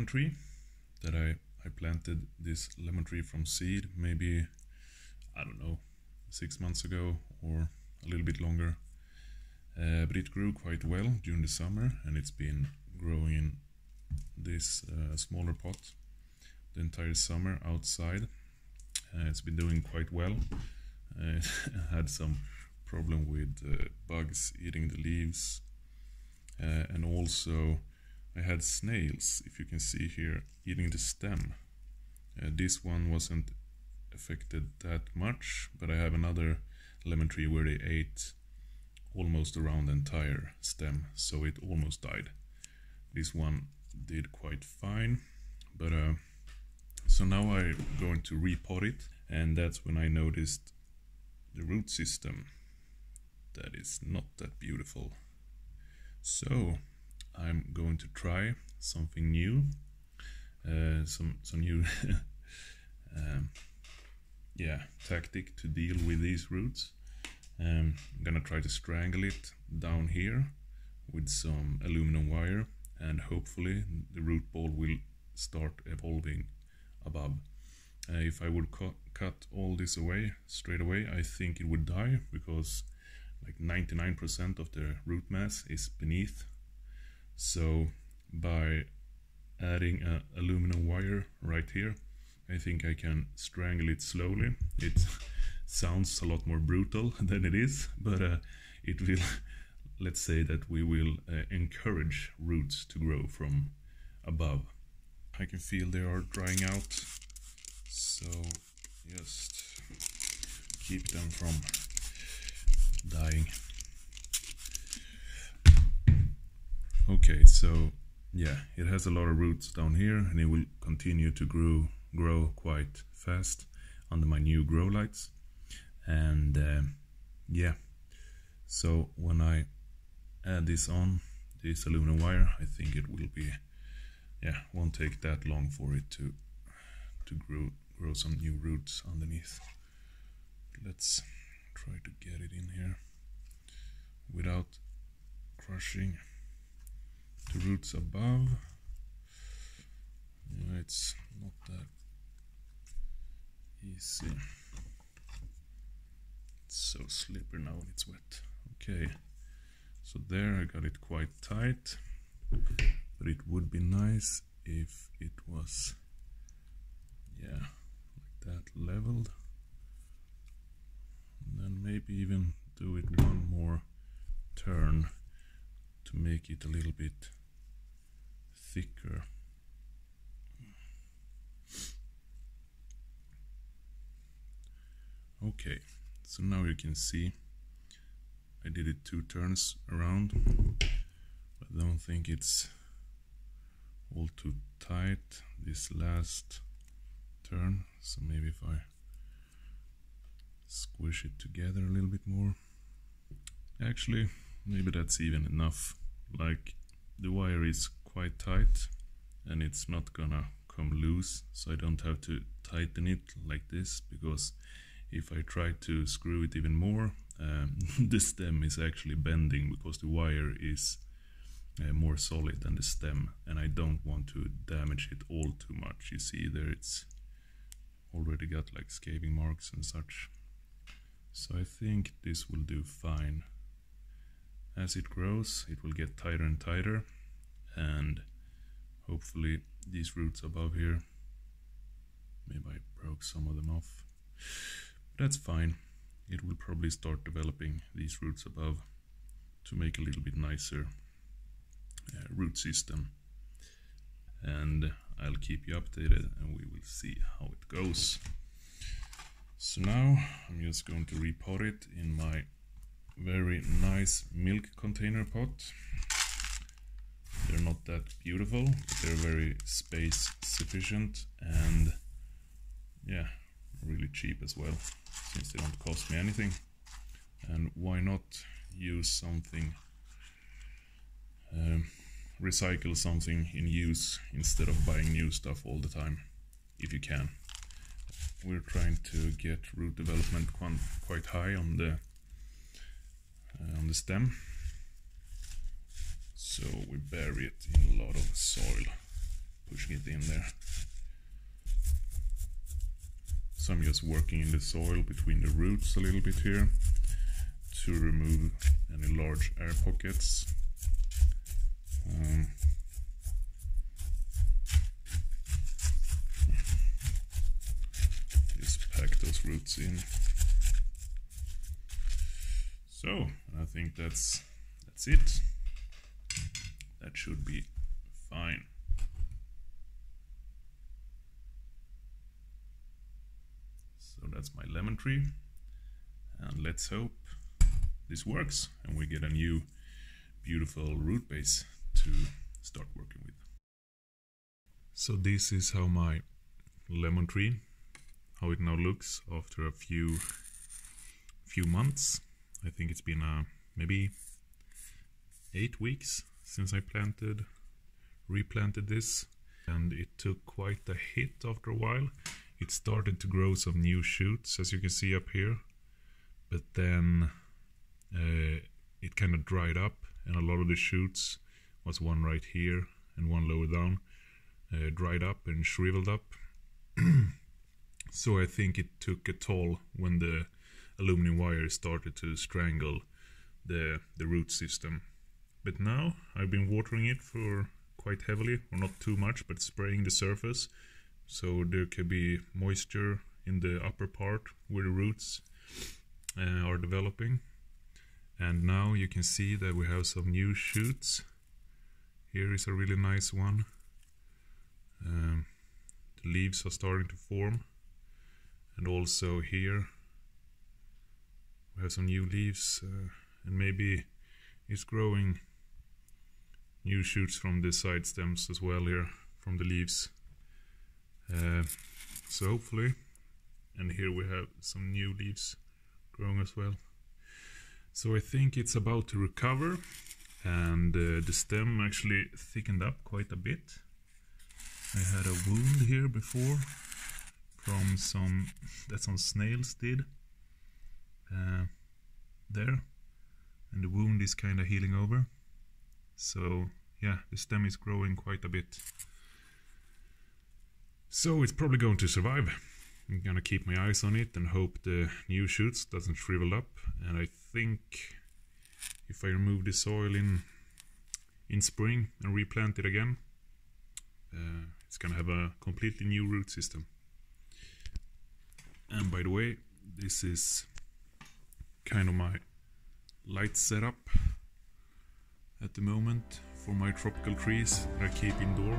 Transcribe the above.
lemon tree that I planted this lemon tree from seed maybe, I don't know, 6 months ago or a little bit longer. But it grew quite well during the summer, and it's been growing in this smaller pot the entire summer outside. It's been doing quite well. It had some problem with bugs eating the leaves, and also I had snails, if you can see here, eating the stem. This one wasn't affected that much, but I have another lemon tree where they ate almost around the entire stem, so it almost died. This one did quite fine, but so now I'm going to repot it, and that's when I noticed the root system that is not that beautiful. So I'm going to try something new, some new tactic to deal with these roots. I'm gonna try to strangle it down here with some aluminum wire, and hopefully the root ball will start evolving above. If I would cut all this away straight away, I think it would die, because like 99% of the root mass is beneath. So by adding an aluminum wire right here, I think I can strangle it slowly. It sounds a lot more brutal than it is, but it will, let's say that we will encourage roots to grow from above. I can feel they are drying out, so just keep them from dying. Okay, so yeah, it has a lot of roots down here, and it will continue to grow quite fast under my new grow lights. And yeah, so when I add this on, this aluminum wire, I think it will be, won't take that long for it to grow some new roots underneath. Let's try to get it in here without crushing the roots above. Yeah, it's not that easy. It's so slippery now when it's wet. Okay, so there I got it quite tight, but it would be nice if it was, like that, leveled. And then maybe even do it one more turn to make it a little bit thicker. Okay, so now you can see I did it 2 turns around, but I don't think it's all too tight this last turn, so maybe if I squish it together a little bit more. Actually, maybe that's even enough. Like, the wire is quite tight and it's not gonna come loose, so I don't have to tighten it like this, because if I try to screw it even more, the stem is actually bending, because the wire is more solid than the stem, and I don't want to damage it all too much. You see there, it's already got like scabing marks and such. So I think this will do fine. As it grows, it will get tighter and tighter, and hopefully these roots above here, maybe I broke some of them off. That's fine. It will probably start developing these roots above to make a little bit nicer root system. And I'll keep you updated, and we will see how it goes. So now I'm just going to repot it in my very nice milk container pot. They're not that beautiful, but they're very space sufficient, and yeah, really cheap as well, since they don't cost me anything. And why not use something, recycle something in use instead of buying new stuff all the time, if you can. We're trying to get root development quite high on the stem, so we bury it in a lot of soil, pushing it in there. So I'm just working in the soil between the roots a little bit here to remove any large air pockets. Just pack those roots in. So I think that's it. That should be fine. So that's my lemon tree, and let's hope this works and we get a new beautiful root base to start working with. So this is how my lemon tree, how it now looks after a few months. I think it's been maybe 8 weeks since I replanted this, and it took quite a hit after a while. It started to grow some new shoots, as you can see up here, but then it kind of dried up, and a lot of the shoots, was one right here and one lower down, dried up and shriveled up. So I think it took a toll when the aluminum wire started to strangle the root system. But now I've been watering it for quite heavily, or not too much, but spraying the surface, so there could be moisture in the upper part where the roots are developing. And now you can see that we have some new shoots. Here is a really nice one. The leaves are starting to form, and also here we have some new leaves, and maybe it's growing new shoots from the side stems as well here, from the leaves. So hopefully, and here we have some new leaves growing as well. So I think it's about to recover, and the stem actually thickened up quite a bit. I had a wound here before from that some snails did there, and the wound is kind of healing over. So yeah, the stem is growing quite a bit. So it's probably going to survive. I'm gonna keep my eyes on it and hope the new shoots doesn't shrivel up. And I think if I remove the soil in spring and replant it again, it's gonna have a completely new root system. And by the way, this is kind of my light setup at the moment for my tropical trees that I keep indoor.